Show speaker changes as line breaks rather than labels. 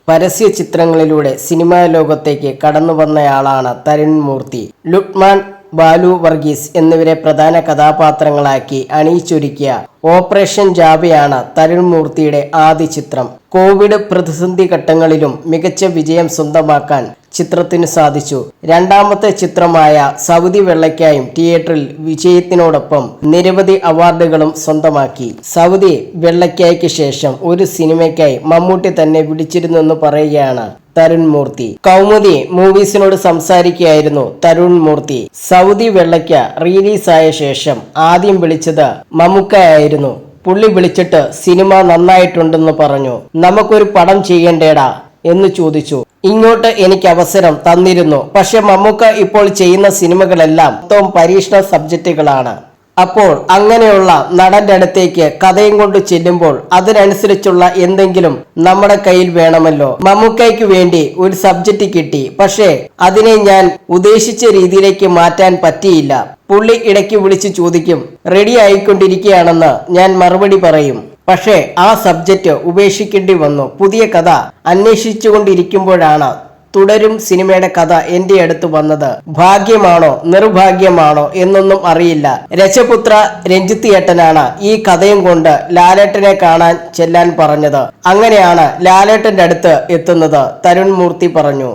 പരസ്യ ചിത്രങ്ങളിലൂടെ സിനിമാ ലോകത്തേക്ക് കടന്നു വന്നയാളാണ് തരുൺ മൂർത്തി. ലുക്മാൻ, ബാലു വർഗീസ് എന്നിവരെ പ്രധാന കഥാപാത്രങ്ങളാക്കി അണിയിച്ചൊരുക്കിയ ഓപ്പറേഷൻ ജാവയാണ് തരുൺ മൂർത്തിയുടെ ആദ്യ ചിത്രം. കോവിഡ് പ്രതിസന്ധി ഘട്ടങ്ങളിലും മികച്ച വിജയം സ്വന്തമാക്കാൻ ചിത്രത്തിന് സാധിച്ചു. രണ്ടാമത്തെ ചിത്രമായ സൗദി വെള്ളയ്ക്കായും തിയേറ്ററിൽ വിജയത്തിനോടൊപ്പം നിരവധി അവാർഡുകളും സ്വന്തമാക്കി. സൗദി വെള്ളയ്ക്കായ്ക്ക് ശേഷം ഒരു സിനിമയ്ക്കായി മമ്മൂട്ടി തന്നെ വിളിച്ചിരുന്നെന്ന് പറയുകയാണ് തരുൺ മൂർത്തി. കൗമുദി മൂവീസിനോട് സംസാരിക്കുകയായിരുന്നു തരുൺ മൂർത്തി. സൗദി വെള്ളയ്ക്ക റിലീസായ ശേഷം ആദ്യം വിളിച്ചത് മമ്മൂക്കയായിരുന്നു. പുള്ളി വിളിച്ചിട്ട് സിനിമ നന്നായിട്ടുണ്ടെന്ന് പറഞ്ഞു. നമുക്കൊരു പടം ചെയ്യണ്ടേടാ എന്ന് ചോദിച്ചു. ഇങ്ങോട്ട് എനിക്ക് അവസരം തന്നിരുന്നു. പക്ഷെ മമ്മൂക്ക ഇപ്പോൾ ചെയ്യുന്ന സിനിമകളെല്ലാം മൊത്തം പരീക്ഷണ സബ്ജക്റ്റുകളാണ്. അപ്പോൾ അങ്ങനെയുള്ള നടന്റെ അടുത്തേക്ക് കഥയും കൊണ്ട് ചെല്ലുമ്പോൾ അതിനനുസരിച്ചുള്ള എന്തെങ്കിലും നമ്മുടെ കയ്യിൽ വേണമല്ലോ. മമ്മൂക്കയ്ക്ക് വേണ്ടി ഒരു സബ്ജക്റ്റ് കിട്ടി, പക്ഷേ അതിനെ ഞാൻ ഉദ്ദേശിച്ച രീതിയിലേക്ക് മാറ്റാൻ പറ്റിയില്ല. പുള്ളി ഇടയ്ക്ക് വിളിച്ച് ചോദിക്കും, റെഡി ആയിക്കൊണ്ടിരിക്കുകയാണെന്ന് ഞാൻ മറുപടി പറയും. പക്ഷേ ആ സബ്ജക്റ്റ് ഉപേക്ഷിക്കേണ്ടി വന്നു. പുതിയ കഥ അന്വേഷിച്ചുകൊണ്ടിരിക്കുമ്പോഴാണ് തുടരും സിനിമയുടെ കഥ എന്റെ അടുത്ത് വന്നത്. ഭാഗ്യമാണോ നിർഭാഗ്യമാണോ എന്നൊന്നും അറിയില്ല. രജപുത്ര രഞ്ജിത്ത് ഏട്ടനാണ് ഈ കഥയും കൊണ്ട് ലാലേട്ടനെ കാണാൻ ചെല്ലാൻ പറഞ്ഞത്. അങ്ങനെയാണ് ലാലേട്ടന്റെ അടുത്ത് എത്തുന്നത്, തരുൺ മൂർത്തി പറഞ്ഞു.